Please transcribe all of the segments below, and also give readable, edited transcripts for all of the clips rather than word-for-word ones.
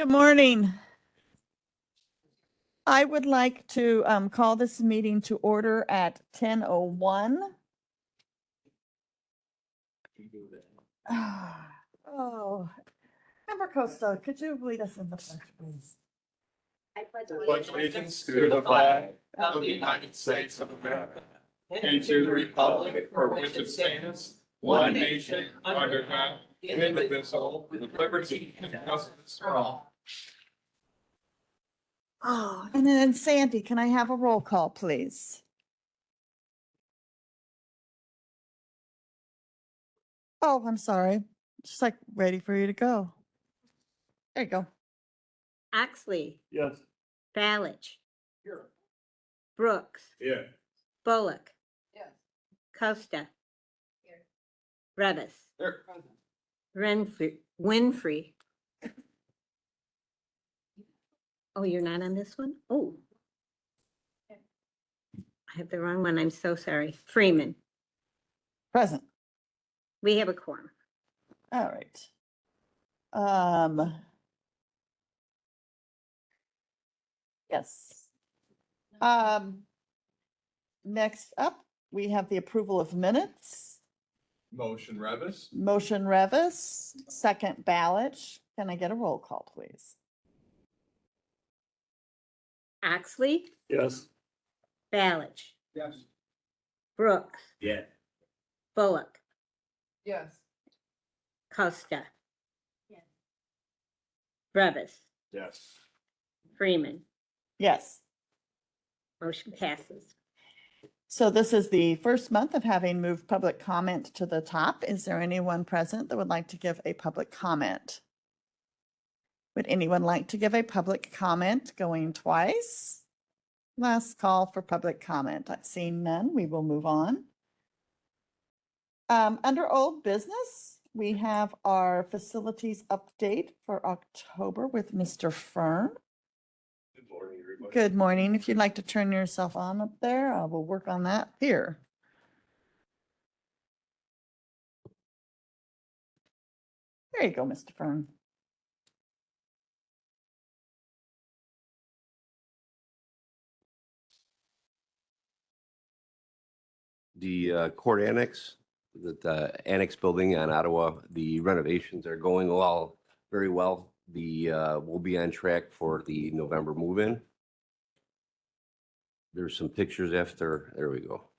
Good morning. I would like to call this meeting to order at 10:01. Oh, Member Costa, could you lead us in the pledge, please? I pledge allegiance to the flag of the United States of America and to the republic for which it stands, one nation, under God, indivisible, with liberty and justice for all. Oh, and then Sandy, can I have a roll call, please? Oh, I'm sorry. Just like ready for you to go. There you go. Oxley, Yes. Balich, Here. Brooks, Yeah. Bullock, Yes. Costa, Here. Revis, Here. Winfrey. Oh, you're not on this one? Oh. I have the wrong one. I'm so sorry. Freeman. Present. We have a quorum. All right. Yes. Next up, we have the approval of minutes. Motion Revis. Motion Revis, second Balich. Can I get a roll call, please? Oxley, Yes. Balich, Yes. Brooks, Yeah. Bullock, Yes. Costa. Revis, Yes. Freeman. Yes. Motion passes. So this is the first month of having moved public comment to the top. Is there anyone present that would like to give a public comment? Would anyone like to give a public comment going twice? Last call for public comment. I've seen none. We will move on. Under old business, we have our facilities update for October with Mr. Fern. Good morning, everybody. Good morning. If you'd like to turn yourself on up there, I will work on that here. There you go, Mr. Fern. The court annex, the annex building on Ottawa, the renovations are going well, very well. We'll be on track for the November move-in. There's some pictures after, there we go.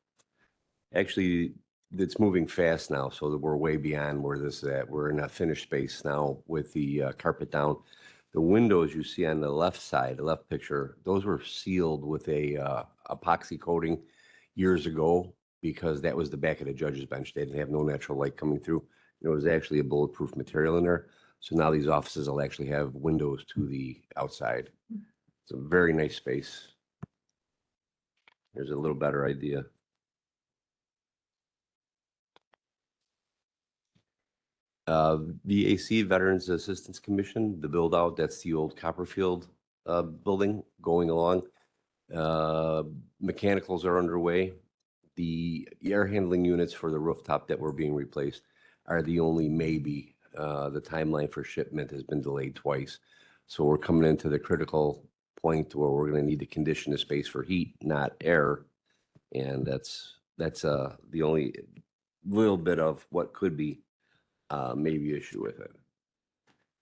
Actually, it's moving fast now, so that we're way beyond where this is at. We're in a finished space now with the carpet down. The windows you see on the left side, the left picture, those were sealed with a epoxy coating years ago because that was the back of the judge's bench. They didn't have no natural light coming through. It was actually a bulletproof material in there. So now these offices will actually have windows to the outside. It's a very nice space. Here's a little better idea. VAC, Veterans Assistance Commission, the build out, that's the old Copperfield building going along. Mechanicals are underway. The air handling units for the rooftop that were being replaced are the only maybe. The timeline for shipment has been delayed twice. So we're coming into the critical point where we're going to need to condition the space for heat, not air. And that's the only little bit of what could be maybe issue with it.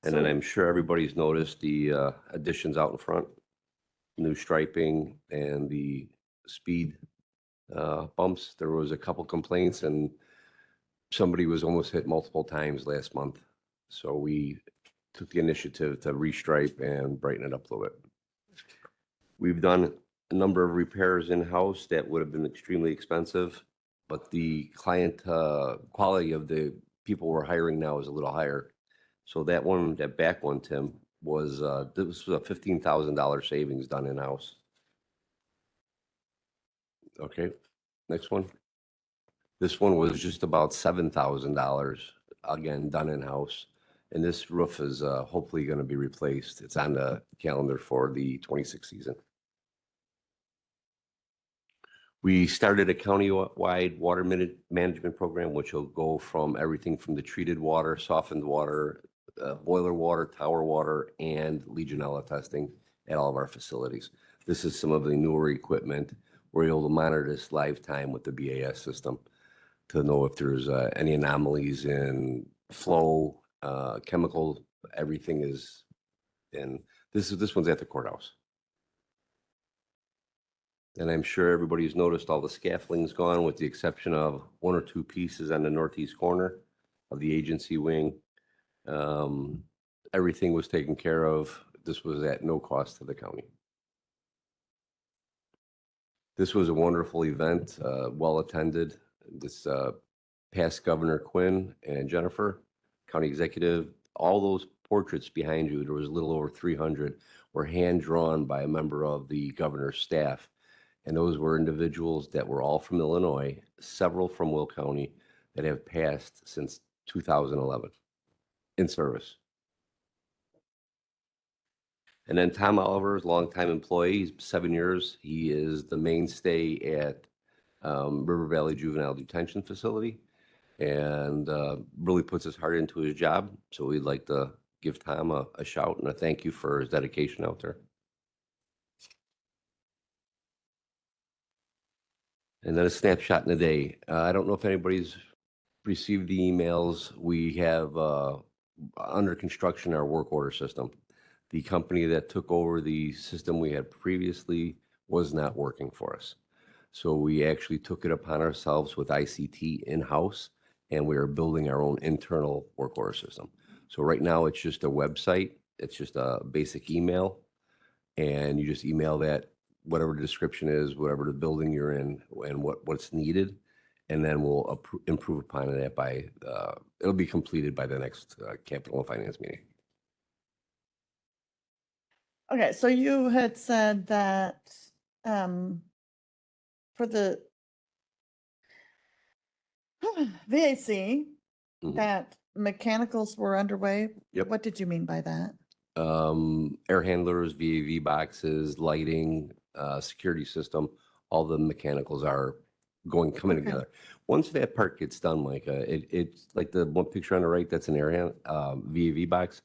And then I'm sure everybody's noticed the additions out in front, new striping and the speed bumps. There was a couple complaints and somebody was almost hit multiple times last month. So we took the initiative to restripe and brighten it up a little bit. We've done a number of repairs in-house that would have been extremely expensive, but the client quality of the people we're hiring now is a little higher. So that one, that back one, Tim, was this was a $15,000 savings done in-house. Okay, next one. This one was just about $7,000, again, done in-house. And this roof is hopefully going to be replaced. It's on the calendar for the 26th season. We started a county-wide water management program, which will go from everything from the treated water, softened water, boiler water, tower water, and Legionella testing at all of our facilities. This is some of the newer equipment. We're able to monitor this live time with the BAS system to know if there's any anomalies in flow, chemical, everything is in. This one's at the courthouse. And I'm sure everybody's noticed all the scaffolding's gone with the exception of one or two pieces on the northeast corner of the agency wing. Everything was taken care of. This was at no cost to the county. This was a wonderful event, well attended. This past Governor Quinn and Jennifer, county executive, all those portraits behind you, there was a little over 300, were hand drawn by a member of the governor's staff. And those were individuals that were all from Illinois, several from Will County that have passed since 2011 in service. And then Tom Oliver is a longtime employee, he's 7 years. He is the mainstay at River Valley Juvenile Detention Facility and really puts his heart into his job. So we'd like to give Tom a shout and a thank you for his dedication out there. And then a snapshot in the day. I don't know if anybody's received the emails. We have under construction our work order system. The company that took over the system we had previously was not working for us. So we actually took it upon ourselves with ICT in-house, and we are building our own internal work order system. So right now it's just a website. It's just a basic email, and you just email that, whatever the description is, whatever the building you're in, and what's needed, and then we'll improve upon that by, it'll be completed by the next capital and finance meeting. Okay, so you had said that for the VAC, Mhm. that mechanicals were underway. Yep. What did you mean by that? Air handlers, VAV boxes, lighting, security system, all the mechanicals are coming Okay. together. Once that part gets done, Micah, it's like the one picture on the right, that's an VAV box.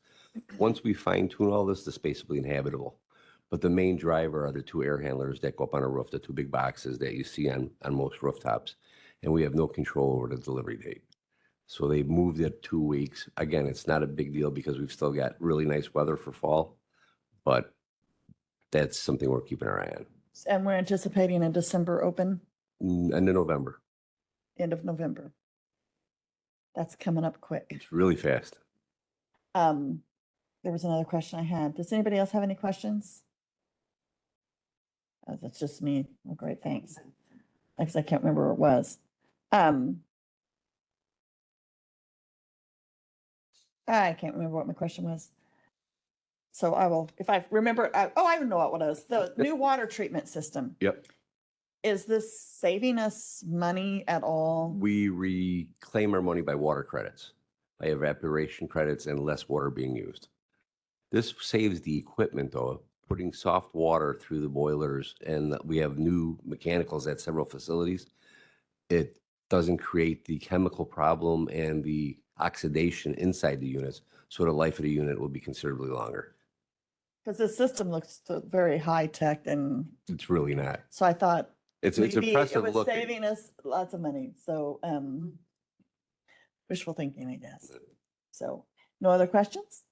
Once we fine tune all this, the space will be inhabitable. But the main driver are the two air handlers that go up on a roof, the two big boxes that you see on most rooftops. And we have no control over the delivery date. So they moved it 2 weeks. Again, it's not a big deal because we've still got really nice weather for fall, but that's something we're keeping our eye on. And we're anticipating a December open, End of November. end of November. That's coming up quick. It's really fast. There was another question I had. Does anybody else have any questions? That's just me. Oh, great, thanks. Because I can't remember where it was. I can't remember what my question was. So I will, if I remember, I know what it was. The new water treatment system. Yep. Is this saving us money at all? We reclaim our money by water credits, by evaporation credits and less water being used. This saves the equipment though, putting soft water through the boilers, and we have new mechanicals at several facilities. It doesn't create the chemical problem and the oxidation inside the units, so the life of the unit will be considerably longer. Because the system looks very high tech, and It's really not. so I thought It's maybe impressive it was looking. saving us lots of money. So wishful thinking, I guess. So no other questions?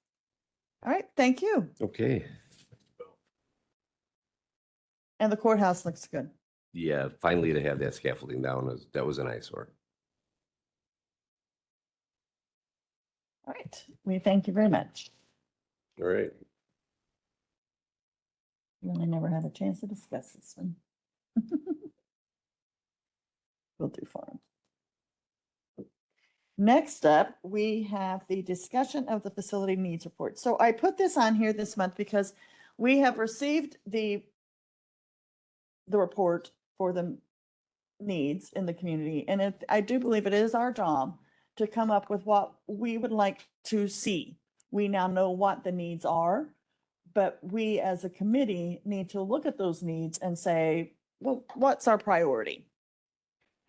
All right, thank you. Okay. And the courthouse looks good. Yeah, finally to have that scaffolding down, that was an eyesore. All right, we thank you very much. All right. Really never had a chance to discuss this one. We'll do fine. Next up, we have the discussion of the facility needs report. So I put this on here this month because we have received the report for the needs in the community. And I do believe it is our job to come up with what we would like to see. We now know what the needs are, but we as a committee need to look at those needs and say, well, what's our priority?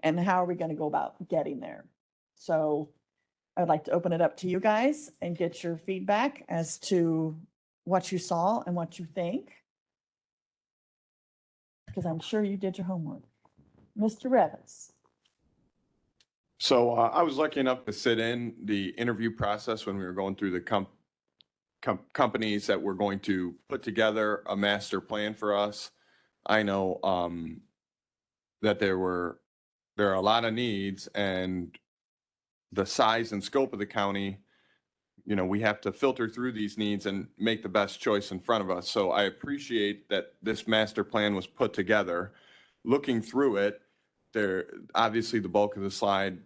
And how are we going to go about getting there? So I'd like to open it up to you guys and get your feedback as to what you saw and what you think. Because I'm sure you did your homework. Mr. Revis. So I was lucky enough to sit in the interview process when we were going through the companies that were going to put together a master plan for us. I know that there are a lot of needs, and the size and scope of the county, you know, we have to filter through these needs and make the best choice in front of us. So I appreciate that this master plan was put together. Looking through it, there, obviously the bulk of the slide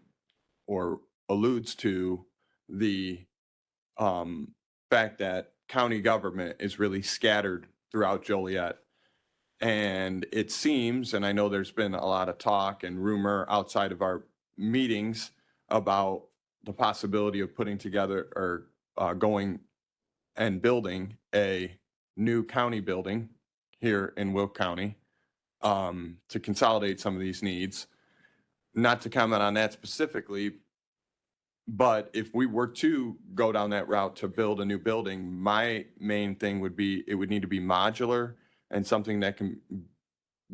or alludes to the fact that county government is really scattered throughout Joliet. And it seems, and I know there's been a lot of talk and rumor outside of our meetings about the possibility of putting together or going and building a new county building here in Wilk County to consolidate some of these needs. Not to comment on that specifically, but if we were to go down that route to build a new building, my main thing would be, it would need to be modular and something that can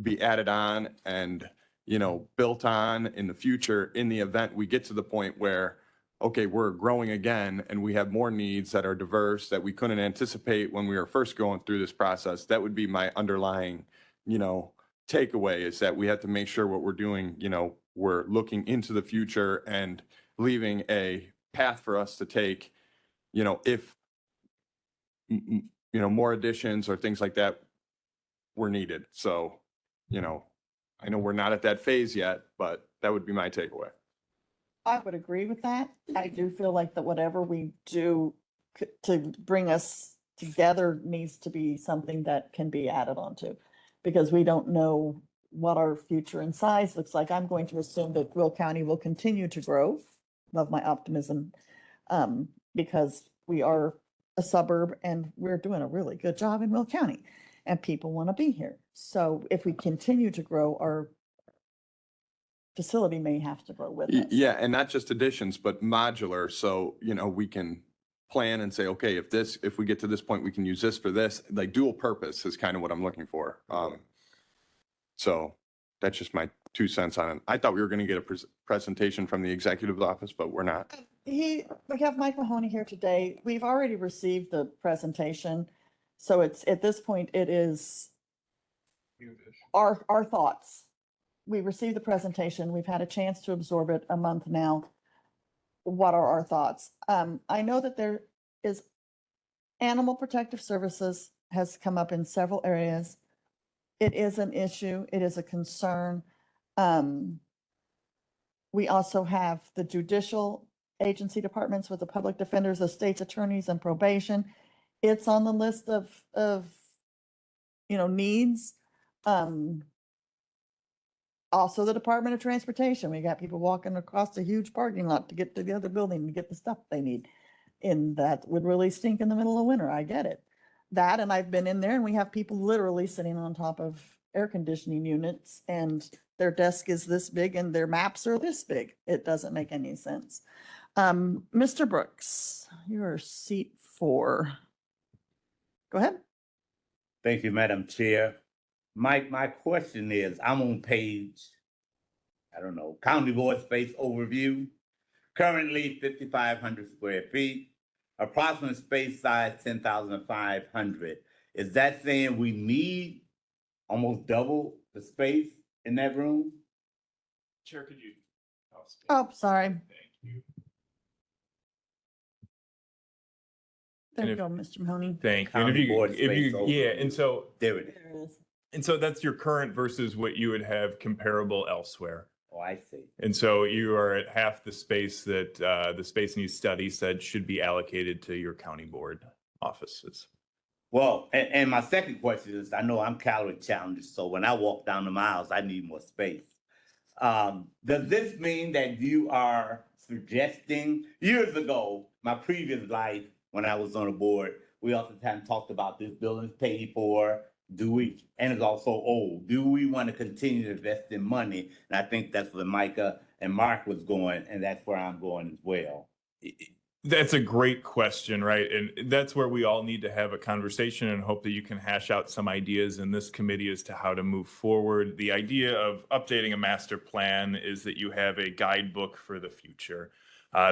be added on and, you know, built on in the future in the event we get to the point where, okay, we're growing again and we have more needs that are diverse that we couldn't anticipate when we were first going through this process. That would be my underlying, you know, takeaway, is that we have to make sure what we're doing, you know, we're looking into the future and leaving a path for us to take, you know, if, you know, more additions or things like that were needed. So, you know, I know we're not at that phase yet, but that would be my takeaway. I would agree with that. I do feel like that whatever we do to bring us together needs to be something that can be added onto, because we don't know what our future and size looks like. I'm going to assume that Will County will continue to grow. Love my optimism, because we are a suburb and we're doing a really good job in Will County and people want to be here. So if we continue to grow, our facility may have to grow with us. Yeah, and not just additions, but modular. So, you know, we can plan and say, okay, if we get to this point, we can use this for this. Like dual purpose is kind of what I'm looking for. So that's just my 2 cents on it. I thought we were going to get a presentation from the executive office, but we're not. We have Mike Mahoney here today. We've already received the presentation. So it's, at this point, it is our thoughts. We received the presentation. We've had a chance to absorb it a month now. What are our thoughts? I know that there is Animal Protective Services has come up in several areas. It is an issue. It is a concern. We also have the judicial agency departments with the public defenders, the state's attorneys, and probation. It's on the list of you know, needs. Also the Department of Transportation. We got people walking across a huge parking lot to get to the other building to get the stuff they need. And that would really stink in the middle of winter. I get it. That, and I've been in there and we have people literally sitting on top of air conditioning units and their desk is this big and their maps are this big. It doesn't make any sense. Mr. Brooks, your seat 4. Go ahead. Thank you, Madam Chair. My question is, I'm on page, I don't know, County Board Space Overview. Currently 5,500 square feet, approximate space size 10,500. Is that saying we need almost double the space in that room? Chair, could you? Oh, sorry. Thank you. There you if- go, Mr. Mahoney. Thank you. And County board if space you, yeah, overview. and so, There it is. There it is. that's your current versus what you would have comparable elsewhere. Oh, I see. And so you are at half the space that the space needs study said should be allocated to your county board offices. Well, and my second question is, I know I'm calorie challenged, so when I walk down the miles, I need more space. Does this mean that you are suggesting, years ago, my previous life, when I was on the board, we oftentimes talked about this building's paid for, and it's also old. Do we want to continue to invest in money? And I think that's where Micah and Mark was going, and that's where I'm going as well. That's a great question, right? And that's where we all need to have a conversation and hope that you can hash out some ideas in this committee as to how to move forward. The idea of updating a master plan is that you have a guidebook for the future.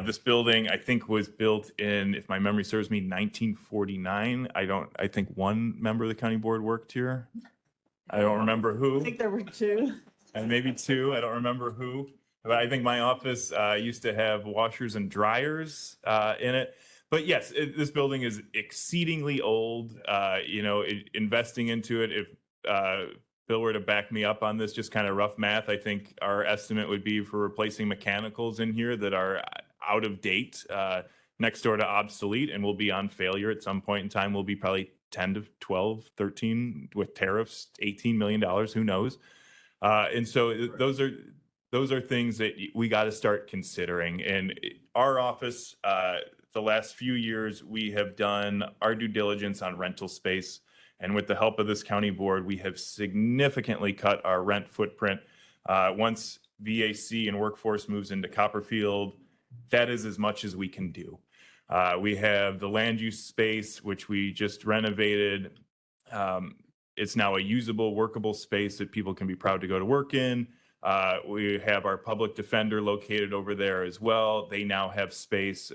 This building, I think, was built in, if my memory serves me, 1949. I think one member of the county board worked here. I don't remember I who, think there were two. and maybe two. I don't remember who. But I think my office used to have washers and dryers in it. But yes, this building is exceedingly old. Investing into it, if Bill were to back me up on this, just kind of rough math, I think our estimate would be for replacing mechanicals in here that are out of date, next door to obsolete, and will be on failure at some point in time. Will be probably 10 to 12, 13 with tariffs, $18 million, who knows? And so those are things that we got to start considering. And our office, the last few years, we have done our due diligence on rental space. And with the help of this county board, we have significantly cut our rent footprint. Once VAC and workforce moves into Copperfield, that is as much as we can do. We have the land use space, which we just renovated. It's now a usable, workable space that people can be proud to go to work in. We have our public defender located over there as well. They now have space.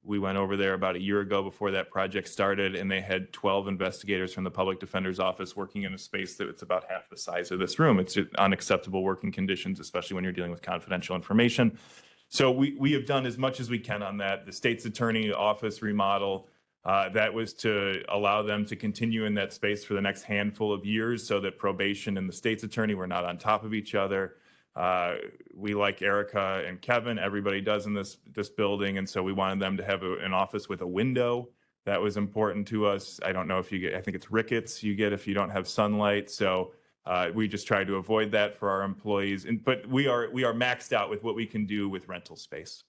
We went over there about a year ago before that project started, and they had 12 investigators from the public defender's office working in a space that it's about half the size of this room. It's unacceptable working conditions, especially when you're dealing with confidential information. So we have done as much as we can on that. The state's attorney office remodel, that was to allow them to continue in that space for the next handful of years so that probation and the state's attorney were not on top of each other. We like Erica and Kevin, everybody does in this building. And so we wanted them to have an office with a window. That was important to us. I don't know if you get, I think it's rickets you get if you don't have sunlight. So we just tried to avoid that for our employees. But we are maxed out with what we can do with rental space.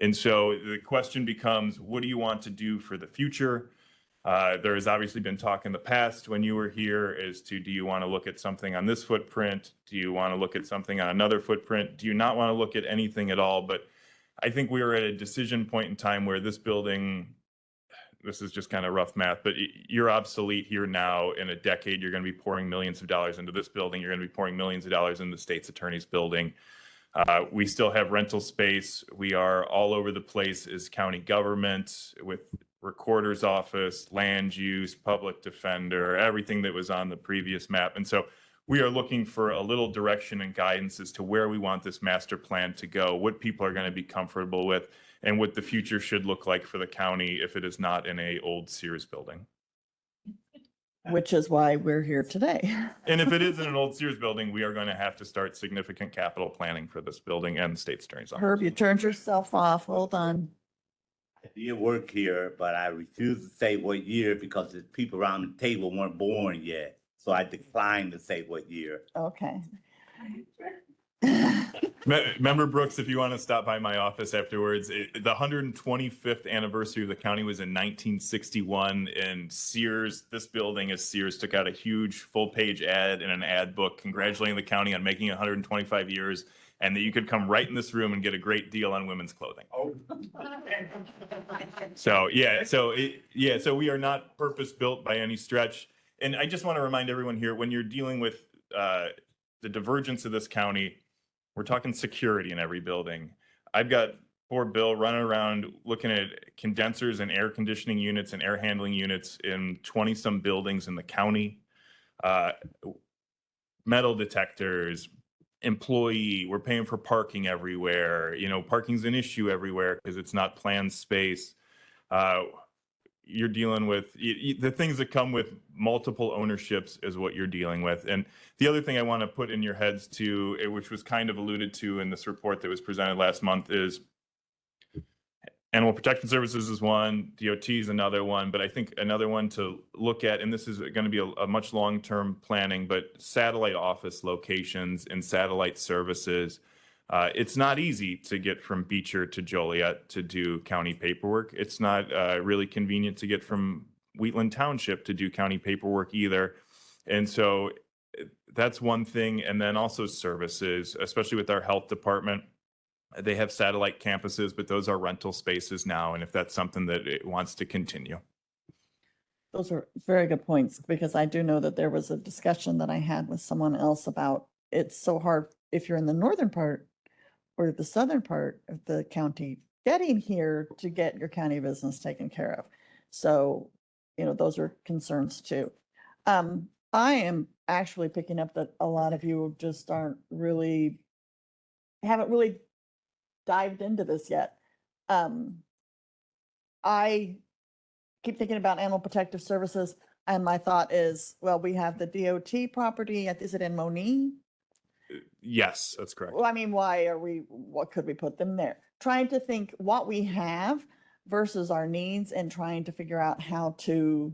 And so the question becomes, what do you want to do for the future? There has obviously been talk in the past when you were here as to, do you want to look at something on this footprint? Do you want to look at something on another footprint? Do you not want to look at anything at all? But I think we were at a decision point in time where this building, this is just kind of rough math, but you're obsolete here now. In a decade, you're going to be pouring millions of dollars into this building. You're going to be pouring millions of dollars in the state's attorney's building. We still have rental space. We are all over the place as county government with recorder's office, land use, public defender, everything that was on the previous map. And so we are looking for a little direction and guidance as to where we want this master plan to go, what people are going to be comfortable with, and what the future should look like for the county if it is not in a old Sears building. Which is why we're here today. And if it is in an old Sears building, we are going to have to start significant capital planning for this building and the state's attorney's office. Herb, you turned yourself off. Hold on. I did work here, but I refuse to say what year because the people around the table weren't born yet. So I declined to say what year. Okay. Member Brooks, if you want to stop by my office afterwards, the 125th anniversary of the county was in 1961, and Sears, this building as Sears, took out a huge full-page ad in an ad book congratulating the county on making 125 years, and that you could come right in this room and get a great deal on women's clothing. So we are not purpose-built by any stretch. And I just want to remind everyone here, when you're dealing with the divergence of this county, we're talking security in every building. I've got poor Bill running around looking at condensers and air conditioning units and air handling units in 20-some buildings in the county. Metal detectors, employee, we're paying for parking everywhere. You know, parking's an issue everywhere because it's not planned space. You're dealing with the things that come with multiple ownerships is what you're dealing with. And the other thing I want to put in your heads too, which was kind of alluded to in this report that was presented last month, is Animal Protection Services is one, DOT is another one, but I think another one to look at, and this is going to be a much long-term planning, but satellite office locations and satellite services. It's not easy to get from Beecher to Joliet to do county paperwork. It's not really convenient to get from Wheatland Township to do county paperwork either. And so that's one thing. And then also services, especially with our health department. They have satellite campuses, but those are rental spaces now. And if that's something that it wants to continue. Those are very good points, because I do know that there was a discussion that I had with someone else about it's so hard if you're in the northern part or the southern part of the county, getting here to get your county business taken care of. So, those are concerns too. I am actually picking up that a lot of you just haven't really dived into this yet. I keep thinking about Animal Protective Services, and my thought is, well, we have the DOT property. Is it in Monee? Yes, that's correct. Well, I mean, what could we put them there? Trying to think what we have versus our needs and trying to figure out how to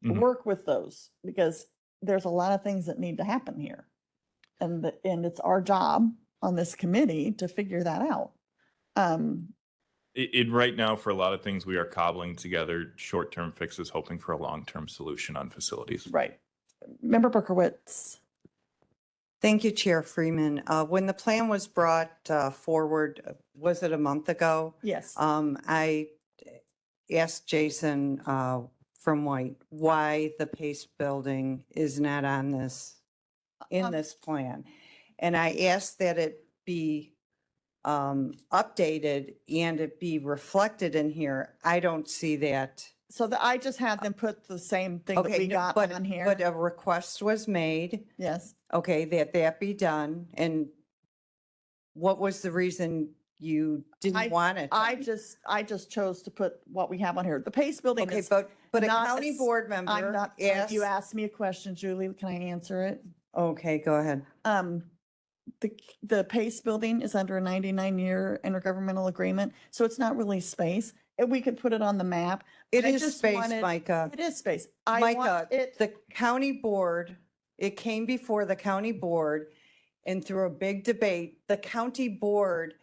Mhm. work with those, because there's a lot of things that need to happen here. And it's our job on this committee to figure that out. Right now, for a lot of things, we are cobbling together short-term fixes, hoping for a long-term solution on facilities. Right. Member Berkowitz. Thank you, Chair Freeman. When the plan was brought forward, was it a month ago? Yes. I asked Jason from White why the Pace Building is not on this, in Um, this plan. And I asked that it be updated and it be reflected in here. I don't see that. So I just had them put the same thing that Okay, we no, got but on here. But a request was made, Yes. okay, that be done. And what was the reason you didn't want it? I just chose to put what we have on here. The Pace Building Okay, is but a not county as- board I'm member not, asked. you asked me a question, Julie. Can I answer it? Okay, go ahead. The Pace Building is under a 99-year intergovernmental agreement, so it's not really space. And we could put it on the map. It I is just space, wanted- Micah. It is space. I Micah, want it, the county board, it came before the county board and through a big debate, the county board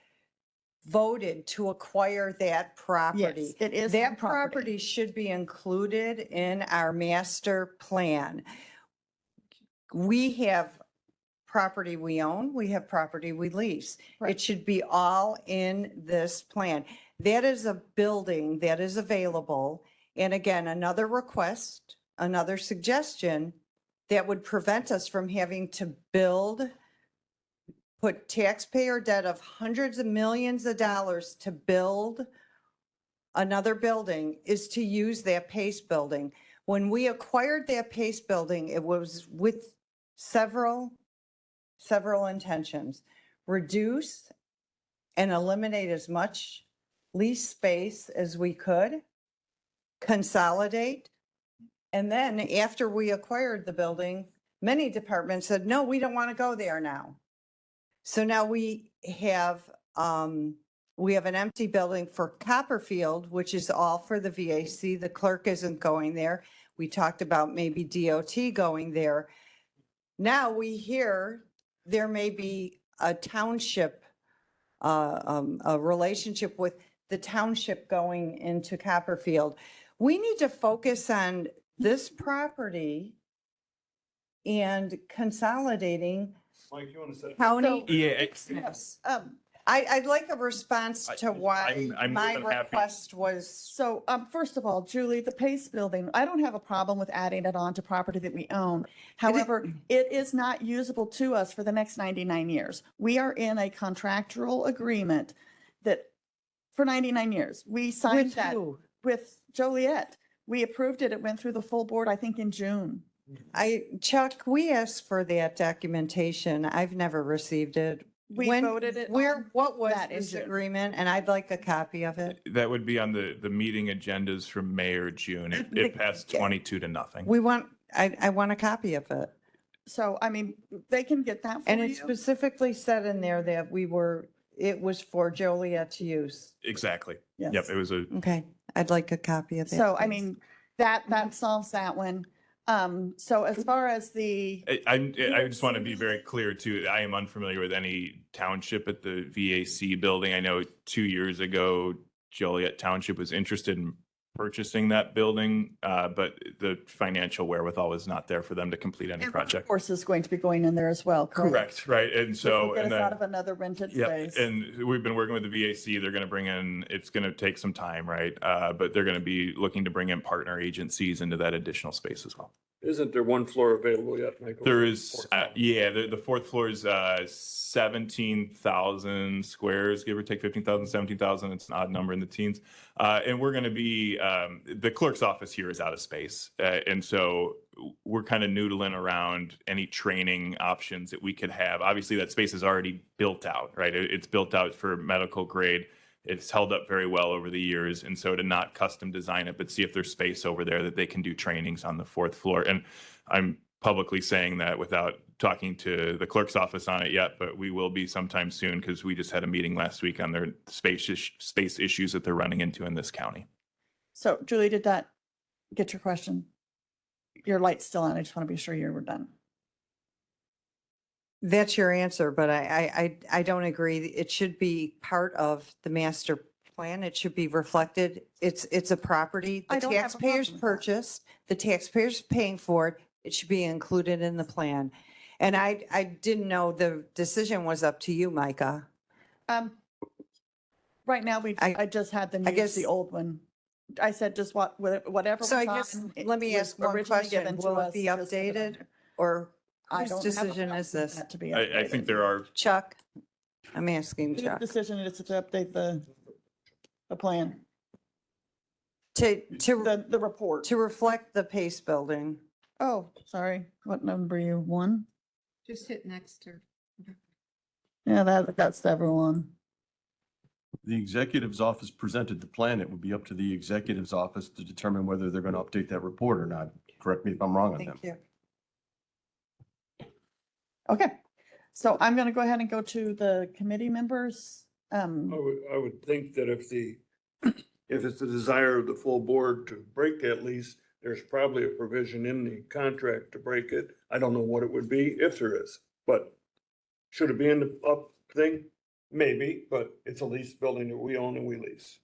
voted to acquire that yes, property. it is. That on property should be included in our master plan. We have property we own, we have property we lease. Right. It should be all in this plan. That is a building that is available. And again, another request, another suggestion that would prevent us from having to put taxpayer debt of hundreds of millions of dollars to build another building is to use that Pace Building. When we acquired that Pace Building, it was with several intentions. Reduce and eliminate as much lease space as we could, consolidate. And then after we acquired the building, many departments said, no, we don't want to go there now. So now we have an empty building for Copperfield, which is all for the VAC. The clerk isn't going there. We talked about maybe DOT going there. Now we hear there may be a township, a relationship with the township going into Copperfield. We need to focus on this property and consolidating Mike, you want to say? county. Yeah. Yes. I'd like a response to why I'm more my than happy. request was, So, first of all, Julie, the Pace Building, I don't have a problem with adding it onto property that we own. However, it is not usable to us for the next 99 years. We are in a contractual agreement that for 99 years, we signed with that who? with Joliet. We approved it. It went through the full board, I think, in June. Chuck, we asked for that documentation. I've never received it. We When- voted it. Where, on what was that in this June. agreement? And I'd like a copy of it. That would be on the meeting agendas from May or June. It passed 22-0. We want, I want a copy of it. So, I mean, they can get that for And it you. specifically said in there that it was for Joliet to use. Exactly. Yes. Yep, it was a, Okay, I'd like a copy of that. So, I please. mean, that solves that one. So as far as the, I just want to be very clear too. I am unfamiliar with any township at the VAC building. I know 2 years ago, Joliet Township was interested in purchasing that building, but the financial wherewithal was not there for them to complete any And project. Workforce is going to be going in there as well, correct? Correct, right, and This will so, get and us out then, of another rented yeah, space. and we've been working with the VAC, they're gonna bring in, it's gonna take some time, right? But they're gonna be looking to bring in partner agencies into that additional space as well. Isn't there one floor available yet, Michael? There is, yeah, the fourth floor is 17,000 squares, give or take 15,000, 17,000. It's an odd number in the teens. And we're going to be, the clerk's office here is out of space. And so we're kind of noodling around any training options that we could have. Obviously, that space is already built out, right? It's built out for medical grade. It's held up very well over the years. And so to not custom design it, but see if there's space over there that they can do trainings on the fourth floor. And I'm publicly saying that without talking to the clerk's office on it yet, but we will be sometime soon because we just had a meeting last week on their space issues that they're running into in this county. So Julie, did that get your question? Your light's still on. I just want to be sure you were done. That's your answer, but I don't agree. It should be part of the master plan. It should be reflected. It's a property. I The don't have a taxpayers problem with that. purchased, the taxpayers paying for it. It should be included in the plan. And I didn't know the decision was up to you, Micah. Right now, I just had them use guess- the old one. I said just whatever. So I was guess, on, it let me was ask one originally question. given to Will it us, be just put it on updated there. or I whose don't have a decision problem is with this? that to be I think updated. there are, Chuck? I'm asking Whose Chuck. decision it is to update the plan, To the report. reflect the Pace Building. Oh, sorry. What number you? 1? Just hit next or. Yeah, that's everyone. The executive's office presented the plan. It would be up to the executive's office to determine whether they're going to update that report or not. Correct me if I'm wrong on that. Thank you. Okay. So I'm going to go ahead and go to the committee members. I would think that if it's the desire of the full board to break that lease, there's probably a provision in the contract to break it. I don't know what it would be, if there is, but should it be in the up thing? Maybe, but it's a leased building that we own and we lease.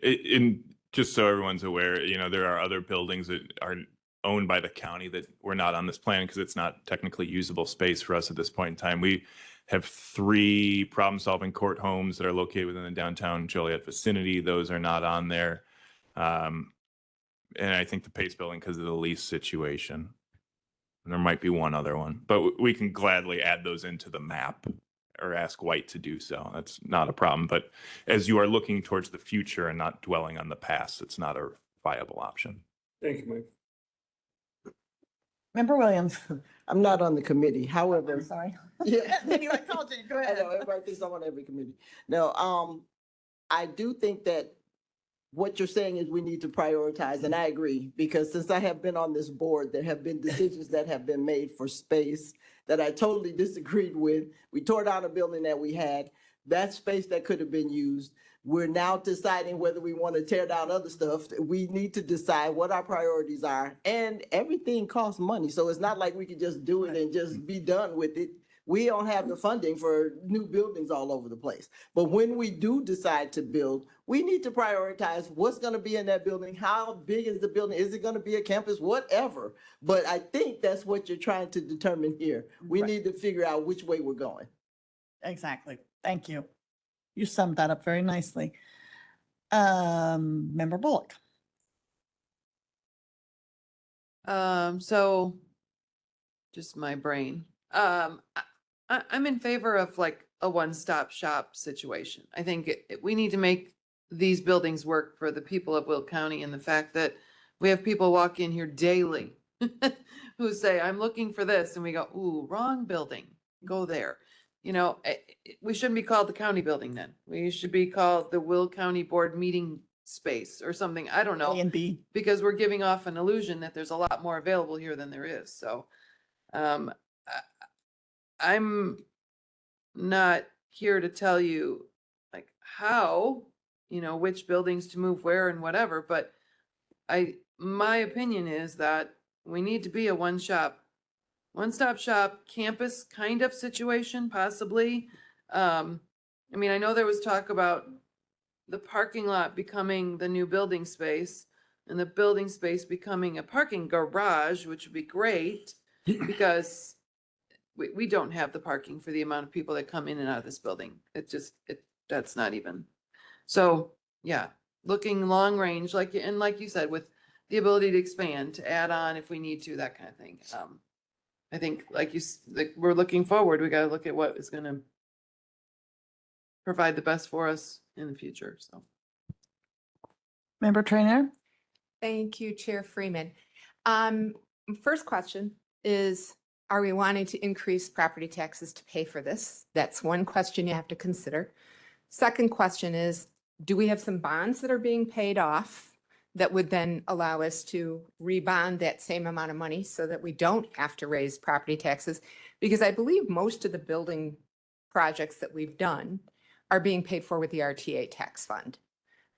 in, just so everyone's aware, there are other buildings that are owned by the county that were not on this plan because it's not technically usable space for us at this point in time. We have 3 problem-solving court homes that are located within the downtown Joliet vicinity. Those are not on there. And I think the Pace Building because of the lease situation. And there might be one other one, but we can gladly add those into the map or ask White to do so. That's not a problem. But as you are looking towards the future and not dwelling on the past, it's not a viable option. Thank you, Mike. Member Williams. I'm not on the committee, I'm however. sorry. Yeah. Anyway, I called you. Go I ahead. know, everybody thinks I'm on every committee. No, I do think that what you're saying is we need to prioritize, and I agree, because since I have been on this board, there have been decisions that have been made for space that I totally disagreed with. We tore down a building that we had, that space that could have been used. We're now deciding whether we want to tear down other stuff. We need to decide what our priorities are, and everything costs money. So it's not like we could just do it and just be done with it. We don't have the funding for new buildings all over the place. But when we do decide to build, we need to prioritize what's going to be in that building. How big is the building? Is it going to be a campus? Whatever. But I think that's what you're trying to determine here. We Right. need to figure out which way we're going. Exactly. Thank you. You summed that up very nicely. Member Bullock. So just my brain. I'm in favor of like a one-stop shop situation. I think we need to make these buildings work for the people of Will County, and the fact that we have people walk in here daily who say, I'm looking for this, and we go, ooh, wrong building, go there. We shouldn't be called the county building then. We should be called the Will County Board Meeting Space or something. I don't know. A and B. Because we're giving off an illusion that there's a lot more available here than there is. So I'm not here to tell you like how, which buildings to move where and whatever, but my opinion is that we need to be a one-stop shop campus kind of situation, possibly. I know there was talk about the parking lot becoming the new building space. and the building space becoming a parking garage, which would be great because we don't have the parking for the amount of people that come in and out of this building. That's not even. So, yeah, looking long range, like you said, with the ability to expand, to add on if we need to, that kind of thing. I think like we're looking forward, we gotta look at what is gonna provide the best for us in the future, so. Member Trainer? Thank you, Chair Freeman. First question is, are we wanting to increase property taxes to pay for this? That's one question you have to consider. Second question is, do we have some bonds that are being paid off that would then allow us to rebond that same amount of money so that we don't have to raise property taxes? Because I believe most of the building projects that we've done are being paid for with the RTA tax fund,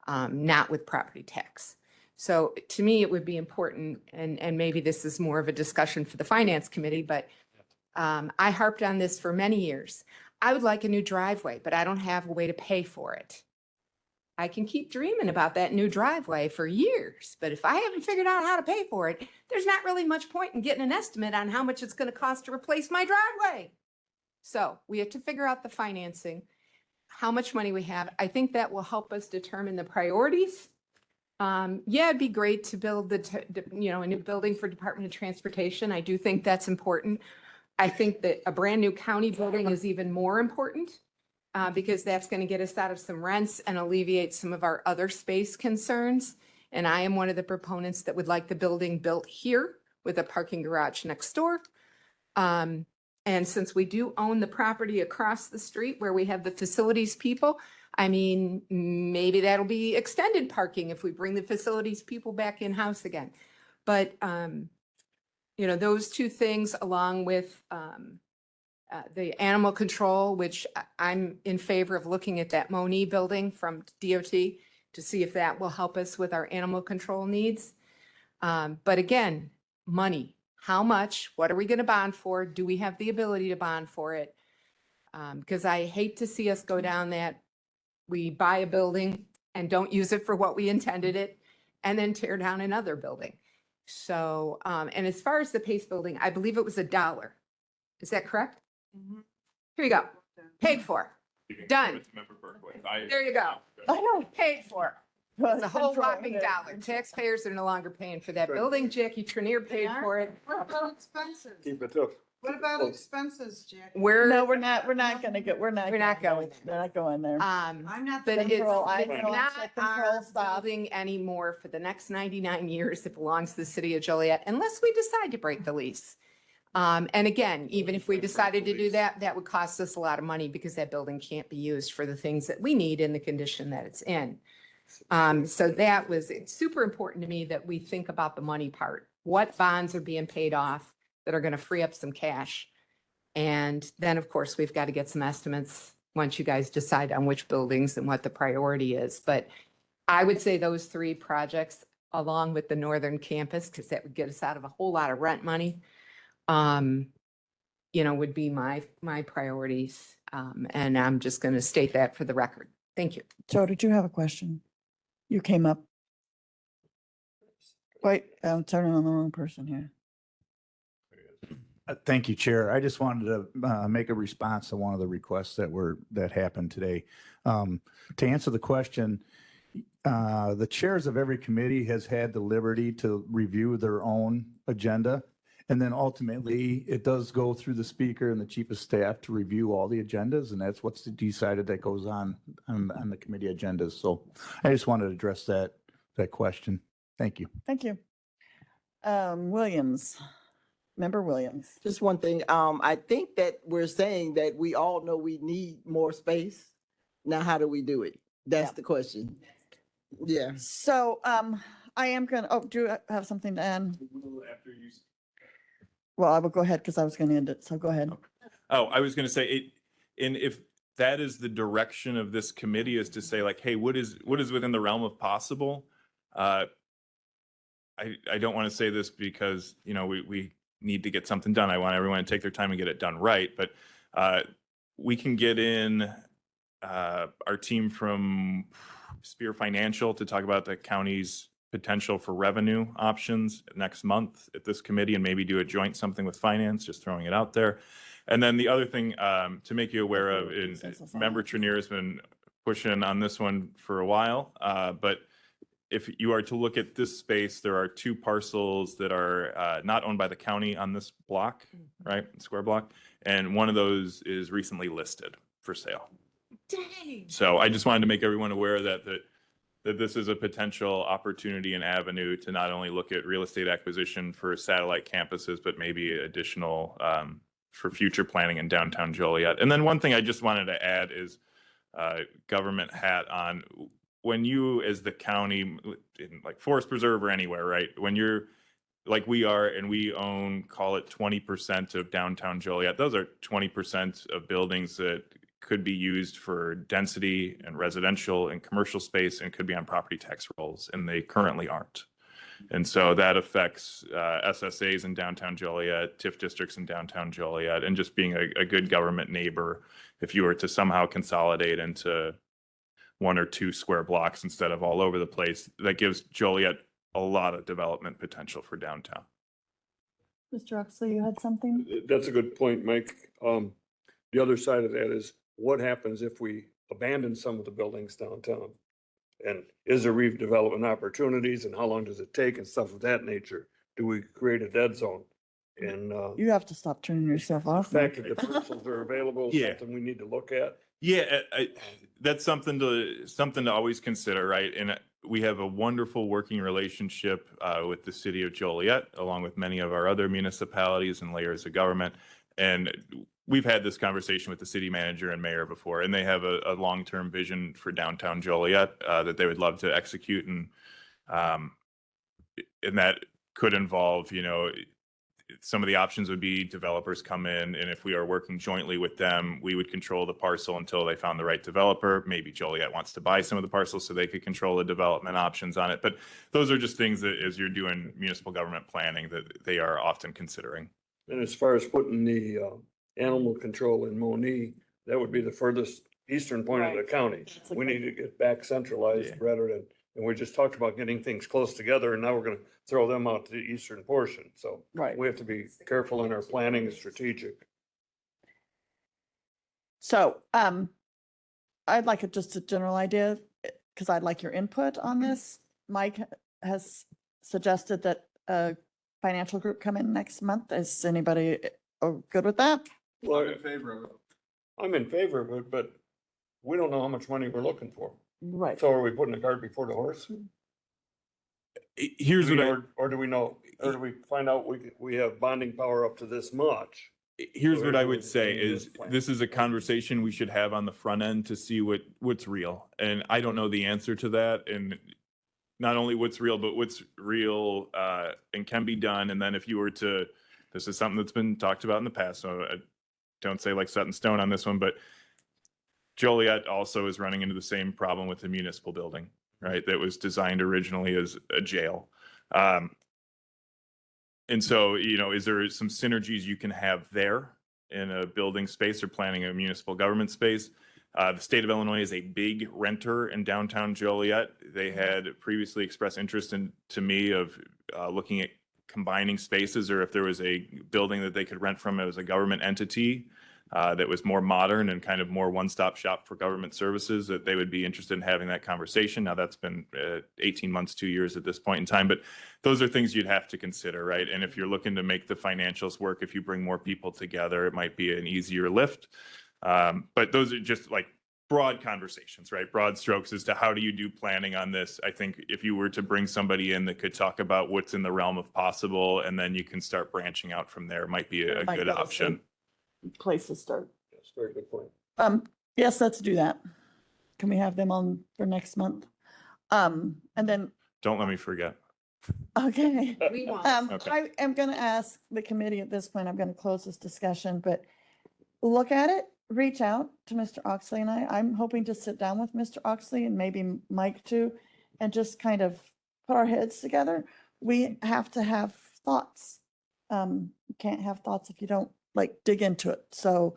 not with property tax. So to me, it would be important, and maybe this is more of a discussion for the Finance Committee, but I harped on this for many years. I would like a new driveway, but I don't have a way to pay for it. I can keep dreaming about that new driveway for years, but if I haven't figured out how to pay for it, there's not really much point in getting an estimate on how much it's going to cost to replace my driveway. So we have to figure out the financing, how much money we have. I think that will help us determine the priorities. Yeah, it'd be great to build a new building for Department of Transportation. I do think that's important. I think that a brand new county building is even more important because that's going to get us out of some rents and alleviate some of our other space concerns. And I am one of the proponents that would like the building built here with a parking garage next door. And since we do own the property across the street where we have the facilities people, I mean, maybe that'll be extended parking if we bring the facilities people back in-house again. But, those two things along with the animal control, which I'm in favor of looking at that Moni building from DOT to see if that will help us with our animal control needs. But again, money, how much, what are we going to bond for? Do we have the ability to bond for it? Because I hate to see us go down that. We buy a building and don't use it for what we intended it, and then tear down another building. So, and as far as the Pace building, I believe it was $1. Is that correct? Here you go. Paid for. You can Done. give it to Member Berkowitz. There you go. I know. Paid for. It's a whole Control whopping it. dollar. Taxpayers are no longer paying for that building. Jackie Trenier paid for it. What about expenses? Keep it up. What about expenses, Jack? No, We're we're not gonna get, we're not. We're not going We're not going there. I'm not. but it's Control, I it's know, not it's control our stuff. building anymore for the next 99 years. It belongs to the city of Joliet unless we decide to break the lease. And again, even if we decided to do that, that would cost us a lot of money because that building can't be used for the things that we need in the condition that it's in. So it's super important to me that we think about the money part. What bonds are being paid off that are going to free up some cash? And then, of course, we've got to get some estimates once you guys decide on which buildings and what the priority is. But I would say those three projects, along with the northern campus, because that would get us out of a whole lot of rent money, would be my priorities. And I'm just going to state that for the record. Thank you. Joe, did you have a question? You came up. Wait, I'm turning on the wrong person here. Thank you, Chair. I just wanted to make a response to one of the requests that happened today. To answer the question, the chairs of every committee has had the liberty to review their own agenda. And then ultimately, it does go through the speaker and the chief of staff to review all the agendas, and that's what's decided that goes on the committee agendas. So I just wanted to address that question. Thank you. Thank you. Williams, Member Williams. Just one thing, I think that we're saying that we all know we need more space. Now, how do we do it? That's Yeah. the question. Yeah. So, I am gonna, do you have something to add? After you Well, I will go ahead because I was gonna end it. So go ahead. Oh, I was going to say it, and if that is the direction of this committee is to say like, hey, what is within the realm of possible? I don't want to say this because, we need to get something done. I want everyone to take their time and get it done right. But we can get in our team from Spear Financial to talk about the county's potential for revenue options next month at this committee and maybe do a joint something with finance, just throwing it out there. And then the other thing to make you aware of, and Member Trenier has been pushing on this one for a while, but if you are to look at this space, there are 2 parcels that are not owned by the county on this block, right, square block, and one of those is recently listed for sale. Dang. So I just wanted to make everyone aware that this is a potential opportunity and avenue to not only look at real estate acquisition for satellite campuses, but maybe additional for future planning in downtown Joliet. And then one thing I just wanted to add is government hat on. When you, as the county, in like Forest Preserve or anywhere, right? When you're like we are and we own, call it 20% of downtown Joliet, those are 20% of buildings that could be used for density and residential and commercial space and could be on property tax rolls, and they currently aren't. And so that affects SSAs in downtown Joliet, TIF districts in downtown Joliet, and just being a good government neighbor. If you were to somehow consolidate into 1 or 2 square blocks instead of all over the place, that gives Joliet a lot of development potential for downtown. Mr. Oxley, you had something? That's a good point, Mike. The other side of that is what happens if we abandon some of the buildings downtown? And is there redevelopment opportunities and how long does it take and stuff of that nature? Do we create a dead zone? And You have to stop turning yourself the off. fact that the parcels are available is Yeah. something we need to look at. Yeah, that's something to always consider, right? And we have a wonderful working relationship with the city of Joliet, along with many of our other municipalities and layers of government. And we've had this conversation with the city manager and mayor before, and they have a long-term vision for downtown Joliet that they would love to execute, and that could involve, some of the options would be developers come in, and if we are working jointly with them, we would control the parcel until they found the right developer. Maybe Joliet wants to buy some of the parcels so they could control the development options on it. But those are just things that, as you're doing municipal government planning, that they are often considering. And as far as putting the animal control in Moni, that would be the furthest eastern point of the county. That's a We good- need to get back centralized Yeah. rather than, and we just talked about getting things close together and now we're gonna throw them out to the eastern portion. So Right. we have to be careful in our planning and strategic. So, I'd like just a general idea, because I'd like your input on this. Mike has suggested that a financial group come in next month. Is anybody good with that? Well, in favor of it. I'm in favor of it, but we don't know how much money we're looking for. Right. So are we putting the cart before the horse? Here's what I. Or do we know, or do we find out we have bonding power up to this much? Here's what I would Everyone say in is this plan. this is a conversation we should have on the front end to see what's real. And I don't know the answer to that. And not only what's real, but what's real and can be done. And then if you were to, this is something that's been talked about in the past, so I don't say like set in stone on this one, but Joliet also is running into the same problem with the municipal building, right? That was designed originally as a jail. And so, is there some synergies you can have there in a building space or planning a municipal government space? The state of Illinois is a big renter in downtown Joliet. They had previously expressed interest to me of looking at combining spaces, or if there was a building that they could rent from as a government entity that was more modern and kind of more one-stop shop for government services, that they would be interested in having that conversation. Now that's been 18 months, 2 years at this point in time, but those are things you'd have to consider, right? And if you're looking to make the financials work, if you bring more people together, it might be an easier lift. But those are just like broad conversations, right? Broad strokes as to how do you do planning on this. I think if you were to bring somebody in that could talk about what's in the realm of possible, and then you can start branching out from there, might be a Might good give us option. Place to start. That's a very good point. Yes, let's do that. Can we have them on for next month? And then, Don't let me forget. okay. We won't. Okay. I am going to ask the committee at this point, I'm going to close this discussion, but look at it, reach out to Mr. Oxley and I. I'm hoping to sit down with Mr. Oxley and maybe Mike too, and just kind of put our heads together. We have to have thoughts. You can't have thoughts if you don't like dig into it. So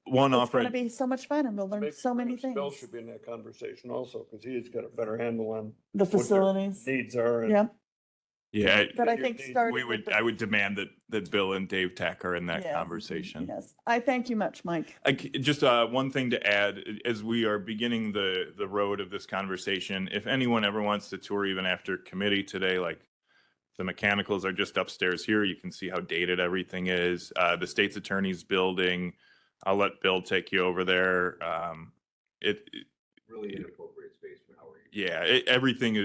one It's offer. going to be so much fun and we'll learn so many Bill things. should be in that conversation also, because he's got a better handle on The what their facilities. needs are. and- Yep. Yeah, But I your think needs. starting. I would demand that Bill and Dave Tech are in that Yes, conversation. Yes. I thank you much, Mike. Just one thing to add, as we are beginning the road of this conversation, if anyone ever wants to tour even after committee today, like the mechanicals are just upstairs here. You can see how dated everything is. The state's attorney's building, I'll let Bill take you over there. Really inappropriate space for how we're. Yeah, everything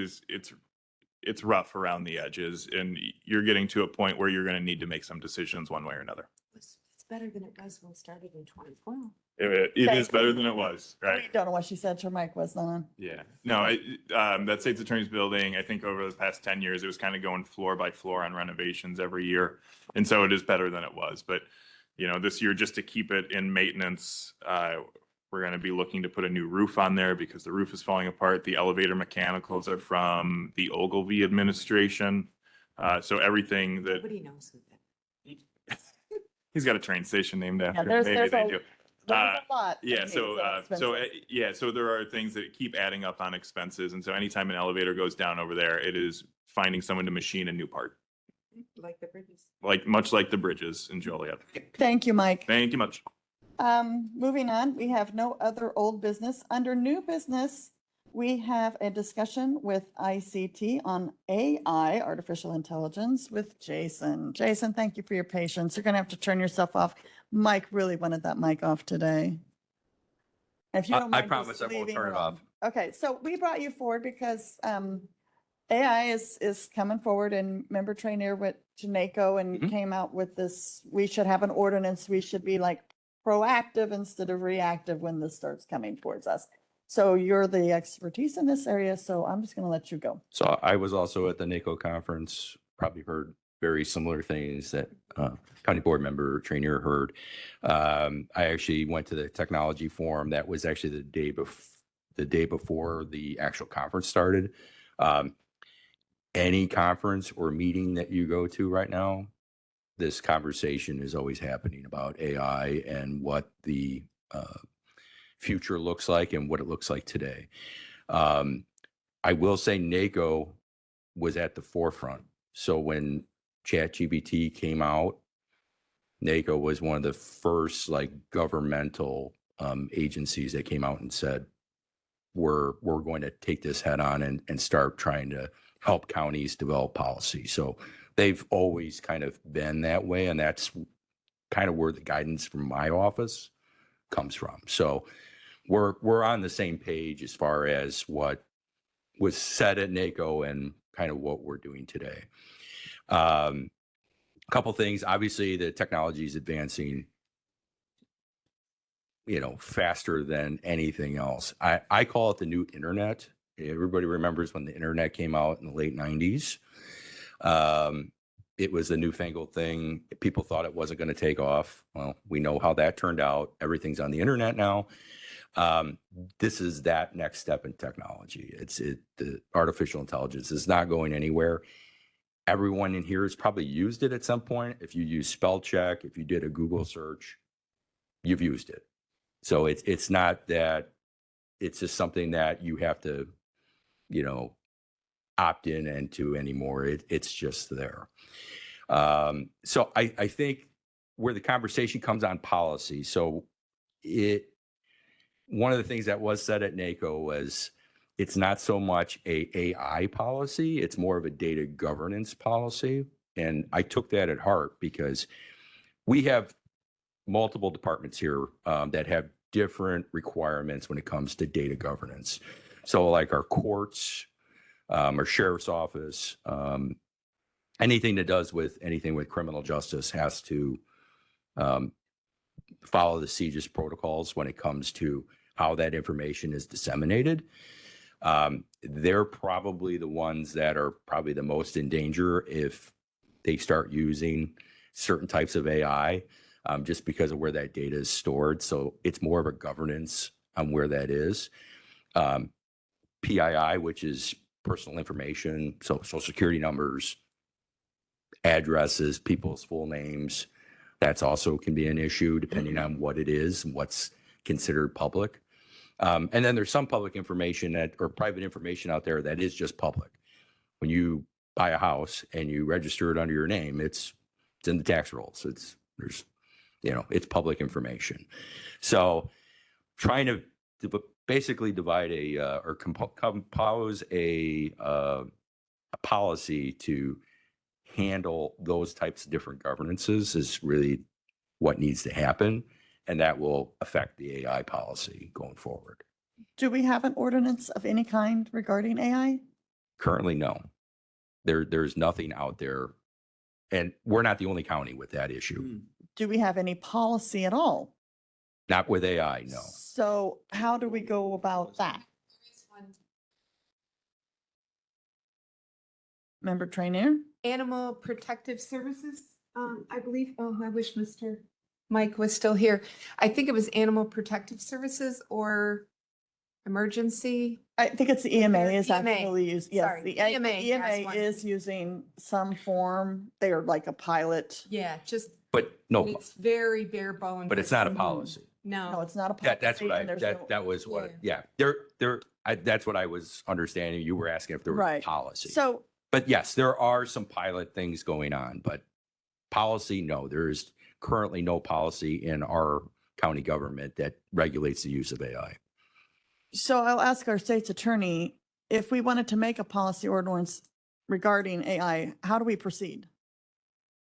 it's rough around the edges, and you're getting to a point where you're going to need to make some decisions one way or another. It's better than it was when it started in 2012. It is better than it was, I right? don't know what she said. Her mic wasn't on. Yeah, no, that state's attorney's building, I think over the past 10 years, it was kind of going floor by floor on renovations every year. And so it is better than it was. But, this year, just to keep it in maintenance, we're going to be looking to put a new roof on there because the roof is falling apart. The elevator mechanicals are from the Ogilvy administration. So everything that Nobody knows who that. he's got a train station named after. there's- Maybe there's they a- do. There's a lot. Yeah, that so needs expenses. so there are things that keep adding up on expenses, and so anytime an elevator goes down over there, it is finding someone to machine a new part, Like the bridges. much like the bridges in Joliet. Thank you, Mike. Thank you much. Moving on, we have no other old business. Under new business, we have a discussion with ICT on AI, artificial intelligence, with Jason. Jason, thank you for your patience. You're going to have to turn yourself off. Mike really wanted that mic off today. If you don't I mind promise just I won't leaving turn it alone. off. Okay, so we brought you forward because AI is coming forward, and member Trainier went to NACO and Mhm. came out with this, we should have an ordinance, we should be like proactive instead of reactive when this starts coming towards us. So you're the expertise in this area, so I'm just going to let you go. So I was also at the NACO conference, probably heard very similar things that County Board Member Trainier heard. I actually went to the technology forum. That was actually the day before the actual conference started. Any conference or meeting that you go to right now, this conversation is always happening about AI and what the future looks like and what it looks like today. I will say NACO was at the forefront. So when ChatGPT came out, NACO was one of the first governmental agencies that came out and said, we're going to take this head on and start trying to help counties develop policy. So they've always kind of been that way. And that's kind of where the guidance from my office comes from. So we're on the same page as far as what was said at NACO and kind of what we're doing today. A couple things, obviously the technology is advancing, faster than anything else. I call it the new internet. Everybody remembers when the internet came out in the late 90s. It was a newfangled thing. People thought it wasn't going to take off. Well, we know how that turned out. Everything's on the internet now. This is that next step in technology. The artificial intelligence is not going anywhere. Everyone in here has probably used it at some point. If you use spell check, if you did a Google search, you've used it. So it's not that it's just something that you have to, opt in into anymore. It's just there. So I think where the conversation comes on policy. So one of the things that was said at NACO was it's not so much a AI policy, it's more of a data governance policy. And I took that at heart because we have multiple departments here that have different requirements when it comes to data governance. So like our courts, our sheriff's office, anything that does with anything with criminal justice has to follow the CJIS protocols when it comes to how that information is disseminated. They're probably the ones that are probably the most in danger if they start using certain types of AI, just because of where that data is stored. So it's more of a governance on where that is. PII, which is personal information, so social security numbers, addresses, people's full names, That's also can be an issue depending on what it is and what's considered public. And then there's some public information or private information out there that is just public. When you buy a house and you register it under your name, it's in the tax rolls. It's public information. So trying to basically divide or compose a policy to handle those types of different governances is really what needs to happen. And that will affect the AI policy going forward. Do we have an ordinance of any kind regarding AI? Currently, no. There's nothing out there. And we're not the only county with that issue. Do we have any policy at all? Not with AI, no. So how do we go about that? Member Trainer? Animal Protective Services, I believe. Oh, I wish Mr. Mike was still here. I think it was Animal Protective Services or Emergency. I think it's the EMA is EMA. actually used, yes, Sorry, the EMA, that's EMA one. is using some form, they are like a pilot. Yeah, just, But no, it's very bare bones. but it's not a policy. No, No, it's not a policy. That's what and there's no- that was what, that's what I was understanding. You were asking if there was Right. a policy. So, But yes, there are some pilot things going on, but policy, no, there is currently no policy in our county government that regulates the use of AI. so I'll ask our state's attorney, if we wanted to make a policy ordinance regarding AI, how do we proceed?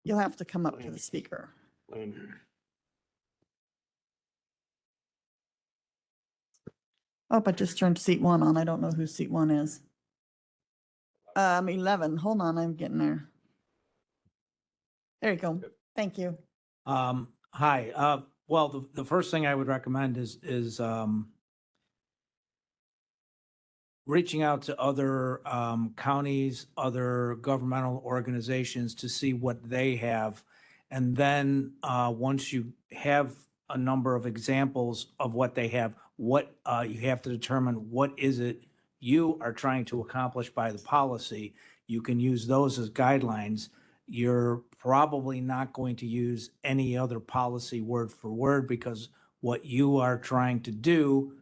You'll have to come up to the speaker. Oh, I just turned seat 1 on. I don't know who seat 1 is. 11. Hold on, I'm getting there. There you go. Thank you. Hi, well, the first thing I would recommend is reaching out to other counties, other governmental organizations to see what they have. And then once you have a number of examples of what they have, what you have to determine what is it you are trying to accomplish by the policy. You can use those as guidelines. You're probably not going to use any other policy word for word because what you are trying to do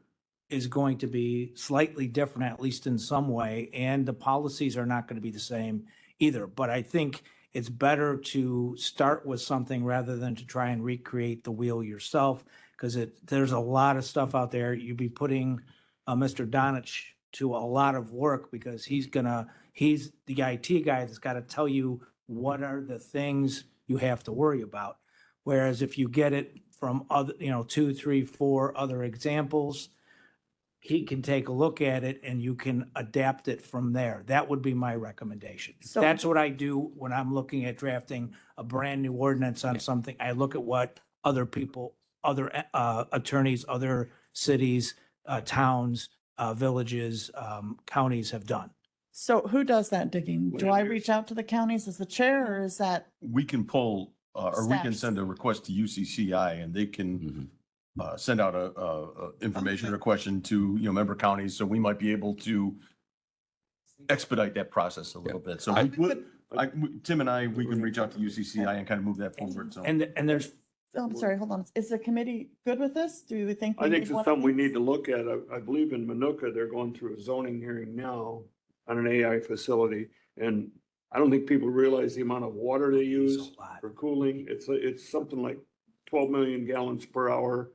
is going to be slightly different, at least in some way, and the policies are not going to be the same either. But I think it's better to start with something rather than to try and recreate the wheel yourself, because there's a lot of stuff out there. You'd be putting Mr. Donich to a lot of work because he's the IT guy that's got to tell you what are the things you have to worry about. Whereas if you get it from other, 2, 3, 4 other examples, he can take a look at it and you can adapt it from there. That would be my recommendation. So- That's what I do when I'm looking at drafting a brand new ordinance on something. I look at what other people, other attorneys, other cities, towns, villages, counties have done. So who does that digging? Do I reach out to the counties as the chair or is that? We can pull, or we can Staffs. send a request to UCCI and they can send out a information request to, member counties. So we might be able to expedite that process a little bit. So Tim and I, we can reach out to UCCI and kind of move that forward. So. And there's, I'm sorry, hold on. Is the committee good with this? Do you think? I think it's one of something we these? need to look at. I believe in Manuka, they're going through a zoning hearing now on an AI facility. And I don't think people realize the amount of water they use for cooling. It's something like 12 million gallons per hour.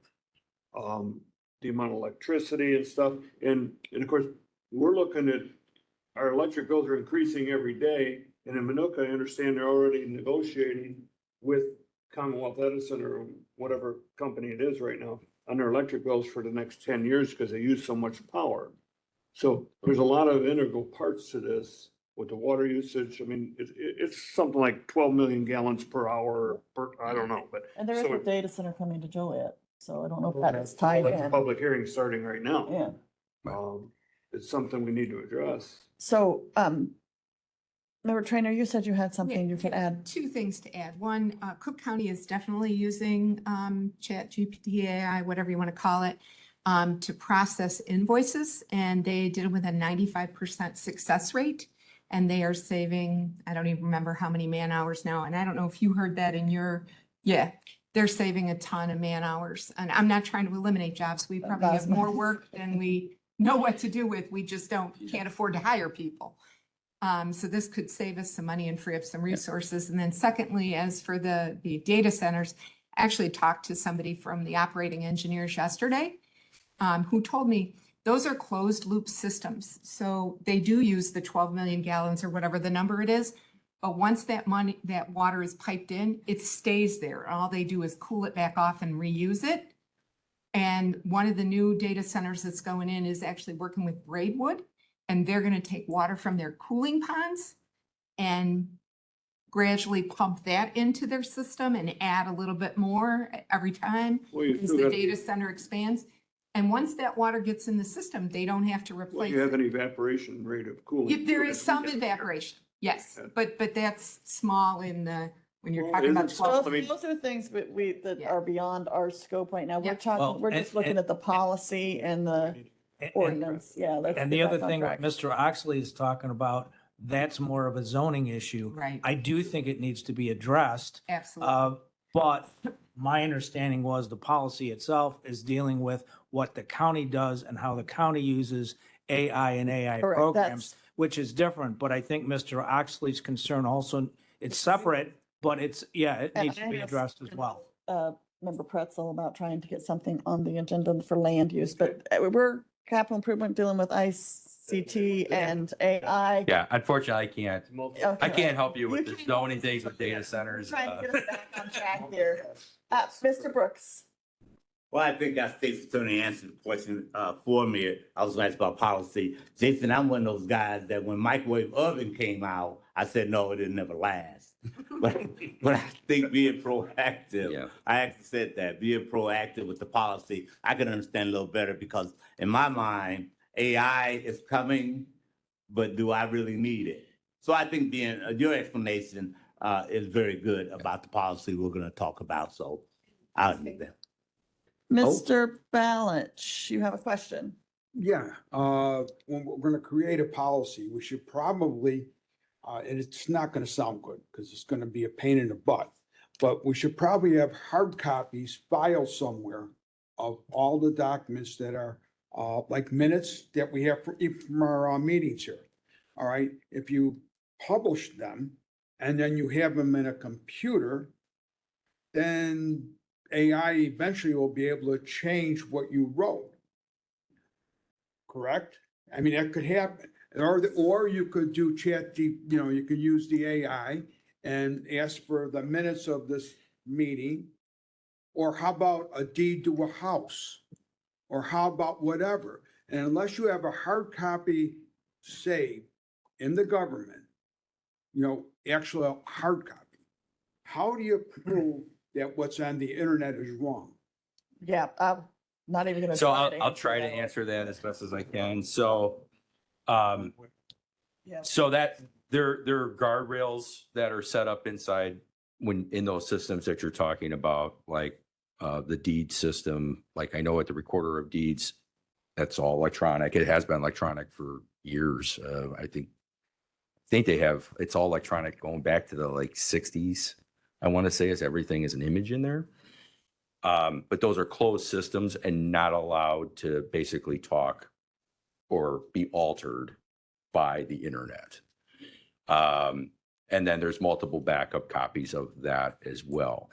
The amount of electricity and stuff. And of course, we're looking at, our electric bills are increasing every day. And in Manuka, I understand they're already negotiating with Commonwealth Edison or whatever company it is right now on their electric bills for the next 10 years because they use so much power. So there's a lot of integral parts to this with the water usage. I mean, it's something like 12 million gallons per hour, I don't know, but. And there is so a data center coming to Joliet, so I don't know if that is tied Like the in. public hearing starting right now. Yeah. It's something we need to address. So, Member Trainer, you said you had something you could add. 2 things to add. One, Cook County is definitely using ChatGPT, AI, whatever you want to call it, to process invoices. And they did it with a 95% success rate. And they are saving, I don't even remember how many man hours now. And I don't know if you heard that in your Yeah, they're saving a ton of man hours. And I'm not trying to eliminate jobs. We probably That's have more nice. work than we know what to do with. We just can't afford to hire people. So this could save us some money and free up some resources. And then secondly, as for the data centers, I actually talked to somebody from the operating engineers yesterday, who told me those are closed loop systems. So they do use the 12 million gallons or whatever the number it is. But once that water is piped in, it stays there. All they do is cool it back off and reuse it. And one of the new data centers that's going in is actually working with Braidwood, and they're going to take water from their cooling ponds and gradually pump that into their system and add a little bit more every time as the data center expands. And once that water gets in the system, they don't have to replace it. an evaporation rate of cooling. There is some evaporation, yes, but that's small in when you're talking about 12. Those are things that Yeah. are beyond our scope right now. We're Yeah. talking, Well, we're just looking at the policy and the ordinance. Yeah. let's And get the back other on thing track. Mr. Oxley is talking about, that's more of a zoning issue. Right. I do think it needs to be addressed. Absolutely. But my understanding was the policy itself is dealing with what the county does and how the county uses AI and AI Correct, programs, that's- which is different. But I think Mr. Oxley's concern also, it's separate, but it And needs to I be have addressed as well. Member Pretzel about trying to get something on the agenda for land use, but we're capital improvement dealing with ICT and AI. Yeah, unfortunately, I can't. I Okay. can't help you You with the can't- zoning things with data centers. Trying to get us back on track here. Mr. Brooks. Well, I think our state's attorney answered the question for me. I was gonna ask about policy. Jason, I'm one of those guys that when microwave oven came out, I said, no, it'll never last. But I think being proactive, Yeah. I actually said that, being proactive with the policy, I can understand a little better because in my mind, AI is coming, but do I really need it? So I think your explanation is very good about the policy we're gonna talk about, so I'll admit that. Mr. Balich, you have a question? Yeah, when we're gonna create a policy, we should probably, and it's not gonna sound good, because it's gonna be a pain in the butt. But we should probably have hard copies filed somewhere of all the documents that are, like minutes that we have from our meetings here. All right, if you publish them and then you have them in a computer, then AI eventually will be able to change what you wrote. Correct? I mean, that could happen. Or you could do you could use the AI and ask for the minutes of this meeting. Or how about a deed to a house? Or how about whatever? And unless you have a hard copy saved in the government, actually a hard copy, how do you prove that what's on the internet is wrong? Yeah, I'm not even gonna. So try to I'll try to that. answer that as best as I can. So, Yeah. so that there are guardrails that are set up inside in those systems that you're talking about, like the deed system. Like I know at the recorder of deeds, that's all electronic. It has been electronic for years. I think they have, it's all electronic going back to the like 60s. I want to say is everything is an image in there. But those are closed systems and not allowed to basically talk or be altered by the internet. And then there's multiple backup copies of that as well.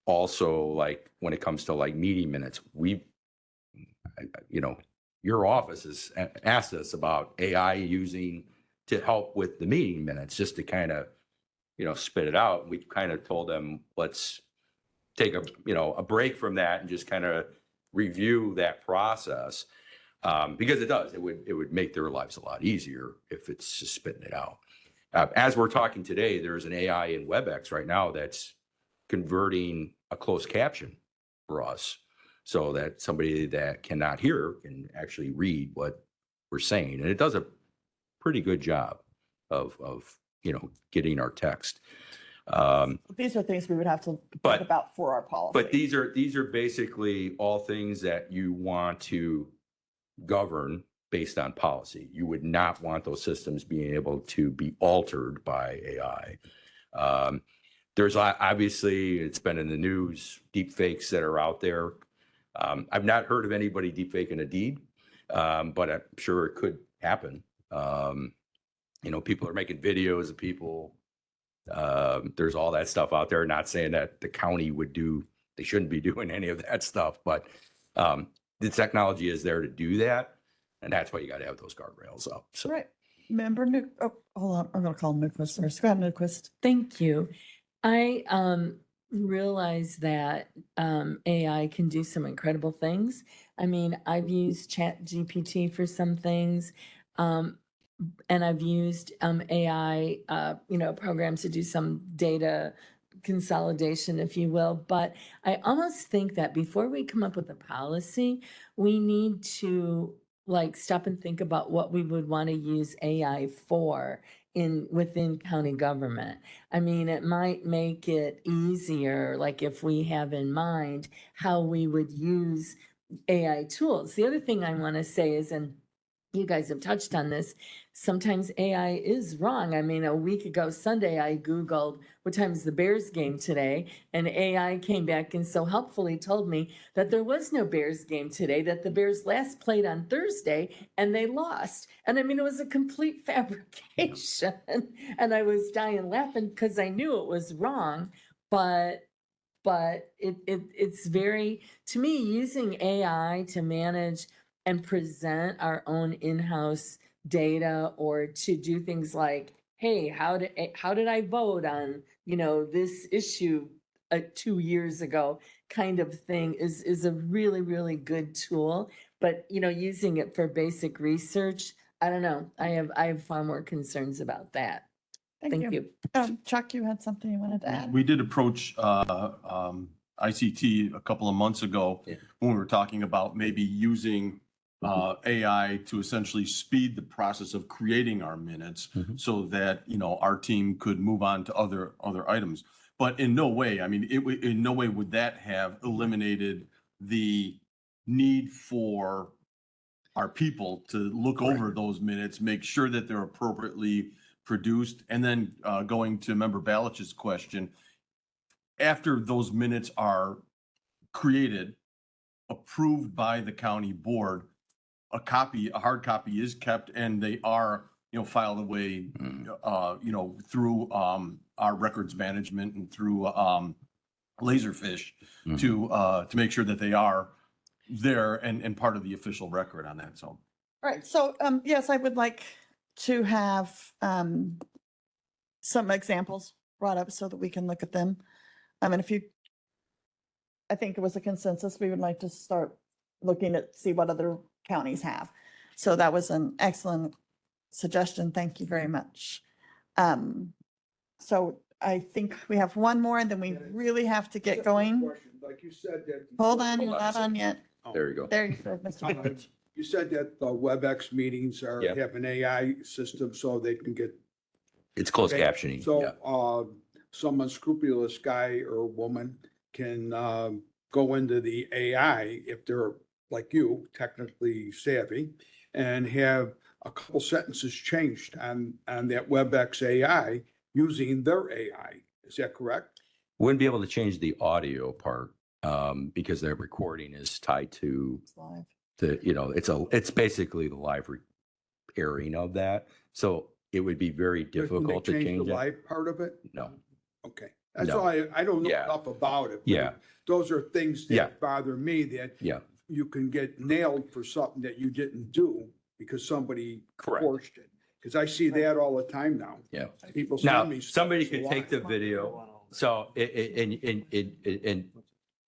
Also, like when it comes to like meeting minutes, your office has asked us about AI using to help with the meeting minutes, just to kind of, spit it out. We kind of told them, let's take a break from that and just kind of review that process. Because it would make their lives a lot easier if it's just spitting it out. As we're talking today, there's an AI in WebEx right now that's converting a closed caption for us so that somebody that cannot hear can actually read what we're saying. And it does a pretty good job of getting our text. These are things we would have to But- think about for our policy. But these are basically all things that you want to govern based on policy. You would not want those systems being able to be altered by AI. there's obviously, it's been in the news, deep fakes that are out there. I've not heard of anybody deep faking a deed, but I'm sure it could happen. You know, people are making videos of people. There's all that stuff out there. Not saying that the county would do, they shouldn't be doing any of that stuff, but the technology is there to do that. And that's why you got to have those guardrails up. So. Right. Member New, oh, hold on, I'm gonna call Newquist first. Go ahead, Newquist. Thank you. I realize that AI can do some incredible things. I mean, I've used Chat GPT for some things, and I've used AI, programs to do some data consolidation, if you will. But I almost think that before we come up with a policy, we need to stop and think about what we would want to use AI for within county government. I mean, it might make it easier, like if we have in mind how we would use AI tools. The other thing I want to say is, and you guys have touched on this, sometimes AI is wrong. I mean, a week ago Sunday, I Googled what time is the Bears game today, and AI came back and so helpfully told me that there was no Bears game today, that the Bears last played on Thursday and they lost. And I mean, it was a complete fabrication. And I was dying laughing because I knew it was wrong, but it's very, to me, using AI to manage and present our own in-house data, or to do things like, hey, how did I vote on, this issue 2 years ago, kind of thing, is a really, really good tool. But, using it for basic research, I don't know. I have far more concerns about that. Thank you. Chuck, you had something you wanted to add? We did approach ICT a couple of months ago when we were talking about maybe using AI to essentially speed the process of creating our minutes so that, our team could move on to other items. But in no way, I mean, in no way would that have eliminated the need for our people to look over those minutes, make sure that they're appropriately produced. And then going to Member Balich's question, after those minutes are created, approved by the county board, a hard copy is kept, and they are, filed away, through our records management and through Laserfish to make sure that they are there and part of the official record on that. So. All right. So, yes, I would like to have some examples brought up so that we can look at them. And I think it was a consensus, we would like to start looking at, see what other counties have. So that was an excellent suggestion. Thank you very much. So I think we have one more and then we really have to get going. Like you said that. Hold on, you're not on yet. There you go. There you go, Mr. Page. You said that the WebEx meetings have an AI system so they can get. It's closed captioning. So, some unscrupulous guy or woman can go into the AI if they're like you, technically savvy, and have a couple sentences changed on that WebEx AI using their AI. Is that correct? Wouldn't be able to change the audio part because their recording is tied to it's basically the live airing of that. So it would be very Can they difficult to change the it. live part of it? No. Okay. That's No. all I don't know Yeah. enough about it. but Yeah. Those are things Yeah. that bother me, that Yeah. you can get nailed for something that you didn't do because somebody Correct. forced it. Because I see that all the time now. Yeah. People Now, send me. stuff, somebody so could why? take the video. So and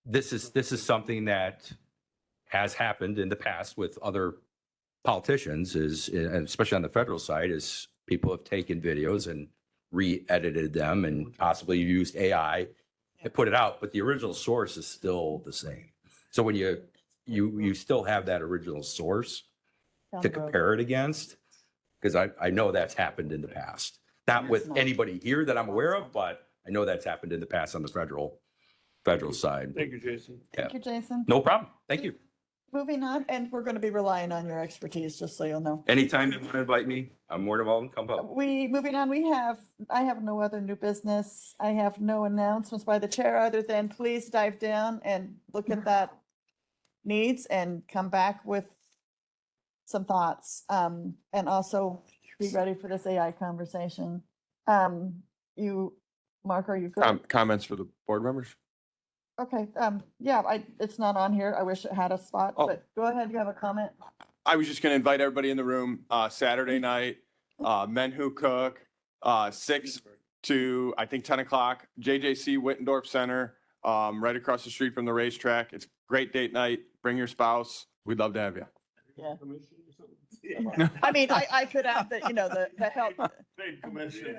this is something that has happened in the past with other politicians, and especially on the federal side, is people have taken videos and re-edited them and possibly used AI and put it out, but the original source is still the same. So when you still have that original source to compare it against, because I know that's happened in the past. Not with anybody here that I'm aware of, but I know that's happened in the past on the federal side. Thank you, Jason. Thank you, Jason. No problem. Thank you. moving on, and we're going to be relying on your expertise, just so you'll know. Anytime you want to invite me, I'm more than welcome to come up. Moving on, I have no other new business. I have no announcements by the chair other than please dive down and look at that needs and come back with some thoughts. And also be ready for this AI conversation. Mark, are you good? Comments for the board members? Okay, yeah, it's not on here. I wish it had a spot, Oh. but go ahead. You have a comment? I was just gonna invite everybody in the room, Saturday night, Men Who Cook, 6 to, I think, 10 o'clock, JJC Wittendorf Center, right across the street from the racetrack. It's a great date night. Bring your spouse. We'd love to have you. Yeah. I mean, I could add that, the help.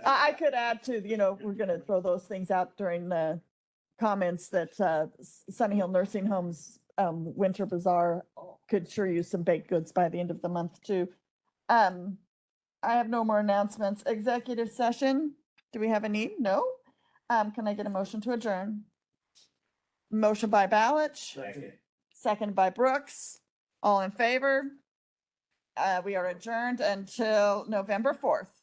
I could add to, we're gonna throw those things out during the comments that Sunny Hill Nursing Home's Winter Bazaar could sure use some baked goods by the end of the month too. I have no more announcements. Executive session, do we have a need? No. Can I get a motion to adjourn? Motion by Balich. Second by Brooks. All in favor? We are adjourned until November 4th.